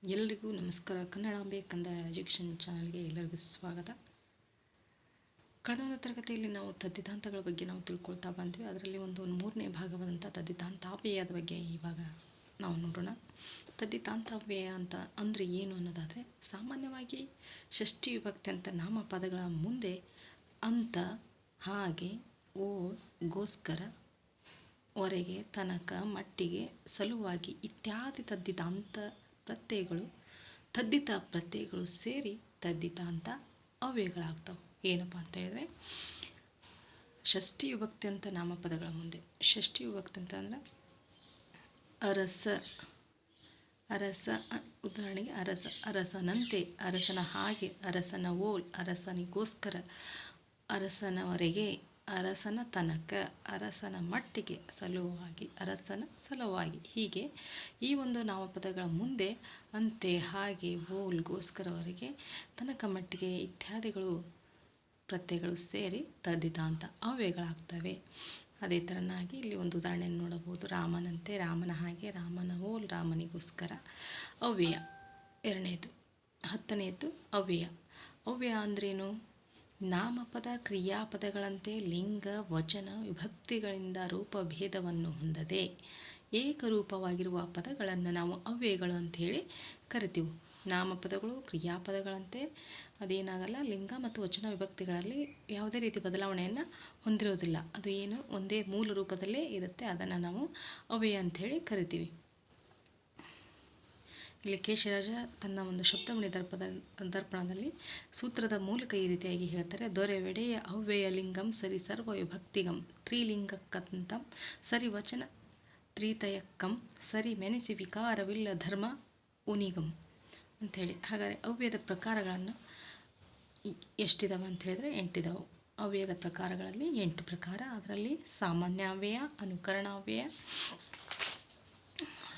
ಎಲ್ಲರಿಗೂ ನಮಸ್ಕಾರ. ಕನ್ನಡಾಂಬೆ ಕಂದ ಎಜುಕೇಷನ್ ಚಾನಲ್ಗೆ ಎಲ್ಲರಿಗೂ ಸ್ವಾಗತ. ಕಳೆದ ಒಂದು ತರಗತಿಯಲ್ಲಿ ನಾವು ತದ್ದಿತಾಂತಗಳ ಬಗ್ಗೆ ನಾವು ತಿಳ್ಕೊಳ್ತಾ ಬಂದ್ವಿ. ಅದರಲ್ಲಿ ಒಂದು ಮೂರನೇ ಭಾಗವಾದಂಥ ತದ್ದಿತಾಂತಾವ್ಯಯದ ಬಗ್ಗೆ ಇವಾಗ ನಾವು ನೋಡೋಣ. ತದ್ದಿತಾಂತಾವ್ಯಯ ಅಂತ ಅಂದರೆ ಏನು ಅನ್ನೋದಾದರೆ, ಸಾಮಾನ್ಯವಾಗಿ ಷಷ್ಠಿ ವಿಭಕ್ತಿ ಅಂತ ನಾಮಪದಗಳ ಮುಂದೆ ಅಂತ, ಹಾಗೆ, ಓ, ಗೋಸ್ಕರ, ವರೆಗೆ, ತನಕ, ಮಟ್ಟಿಗೆ, ಸಲುವಾಗಿ ಇತ್ಯಾದಿ ತದ್ದಿತಾಂತ ಪ್ರತ್ಯಯಗಳು, ತದ್ದಿತ ಪ್ರತ್ಯಯಗಳು ಸೇರಿ ತದ್ದಿತಾಂತ ಅವ್ಯಯಗಳಾಗ್ತವೆ. ಏನಪ್ಪ ಅಂತ ಹೇಳಿದ್ರೆ, ಷಷ್ಠಿ ವಿಭಕ್ತಿ ಅಂತ ನಾಮಪದಗಳ ಮುಂದೆ, ಷಷ್ಠಿ ವಿಭಕ್ತಿ ಅಂತ ಅಂದರೆ ಅರಸ, ಅರಸ, ಉದಾಹರಣೆಗೆ ಅರಸ, ಅರಸನಂತೆ, ಅರಸನ ಹಾಗೆ, ಅರಸನ ಓಲ್, ಅರಸನಿಗೋಸ್ಕರ, ಅರಸನವರೆಗೆ, ಅರಸನ ತನಕ, ಅರಸನ ಮಟ್ಟಿಗೆ, ಸಲುವಾಗಿ, ಅರಸನ ಸಲುವಾಗಿ. ಹೀಗೆ ಈ ಒಂದು ನಾಮಪದಗಳ ಮುಂದೆ ಅಂತೆ, ಹಾಗೆ, ಓಲ್, ಗೋಸ್ಕರವರೆಗೆ, ತನಕ, ಮಟ್ಟಿಗೆ ಇತ್ಯಾದಿಗಳು ಪ್ರತ್ಯಯಗಳು ಸೇರಿ ತದ್ದಿತಾಂತ ಅವ್ಯಯಗಳಾಗ್ತವೆ. ಅದೇ ಥರನಾಗಿ ಇಲ್ಲಿ ಒಂದು ಉದಾಹರಣೆಯನ್ನು ನೋಡಬಹುದು. ರಾಮನಂತೆ, ರಾಮನ ಹಾಗೆ, ರಾಮನ ಓಲ್, ರಾಮನಿಗೋಸ್ಕರ. ಅವ್ಯಯ ಎರಡನೇದು. 10ನೇದು ಅವ್ಯಯ. ಅವ್ಯಯ ಅಂದ್ರೇನು? ನಾಮಪದ ಕ್ರಿಯಾಪದಗಳಂತೆ ಲಿಂಗ, ವಚನ, ವಿಭಕ್ತಿಗಳಿಂದ ರೂಪಭೇದವನ್ನು ಹೊಂದದೆ ಏಕರೂಪವಾಗಿರುವ ಪದಗಳನ್ನು ನಾವು ಅವ್ಯಯಗಳು ಅಂಥೇಳಿ ಕರಿತೀವಿ. ನಾಮಪದಗಳು ಕ್ರಿಯಾಪದಗಳಂತೆ ಅದೇನಾಗಲ್ಲ, ಲಿಂಗ ಮತ್ತು ವಚನ ವಿಭಕ್ತಿಗಳಲ್ಲಿ ಯಾವುದೇ ರೀತಿ ಬದಲಾವಣೆಯನ್ನು ಹೊಂದಿರೋದಿಲ್ಲ. ಅದು ಏನು ಒಂದೇ ಮೂಲ ರೂಪದಲ್ಲೇ ಇರುತ್ತೆ. ಅದನ್ನು ನಾವು ಅವ್ಯಯ ಅಂಥೇಳಿ ಕರಿತೀವಿ. ಇಲ್ಲಿ ಕೇಶರಾಜ ತನ್ನ ಒಂದು ಶಬ್ದಮಣಿ ದರ್ಪಣದಲ್ಲಿ ಸೂತ್ರದ ಮೂಲಕ ಈ ರೀತಿಯಾಗಿ ಹೇಳ್ತಾರೆ. ದೊರೆವೆಡೆಯ ಅವ್ಯಯ ಲಿಂಗಂ ಸರಿ ಸರ್ವ ವಿಭಕ್ತಿಗಂ ತ್ರಿಲಿಂಗಕ್ಕಂತಂ ಸರಿ ವಚನ ತ್ರಿತಯಕ್ಕಂ ಸರಿ ಮೆನೆಸಿ ವಿಕಾರವಿಲ್ಲ ಧರ್ಮ ಉನಿಗಂ ಅಂಥೇಳಿ. ಹಾಗಾದರೆ ಅವ್ಯಯದ ಪ್ರಕಾರಗಳನ್ನು ಎಷ್ಟಿದಾವೆ ಅಂತ ಹೇಳಿದ್ರೆ 8 ಇದಾವೆ. ಅವ್ಯಯದ ಪ್ರಕಾರಗಳಲ್ಲಿ 8 ಪ್ರಕಾರ. ಅದರಲ್ಲಿ ಸಾಮಾನ್ಯ ಅವ್ಯಯ, ಅನುಕರಣಾವ್ಯಯ,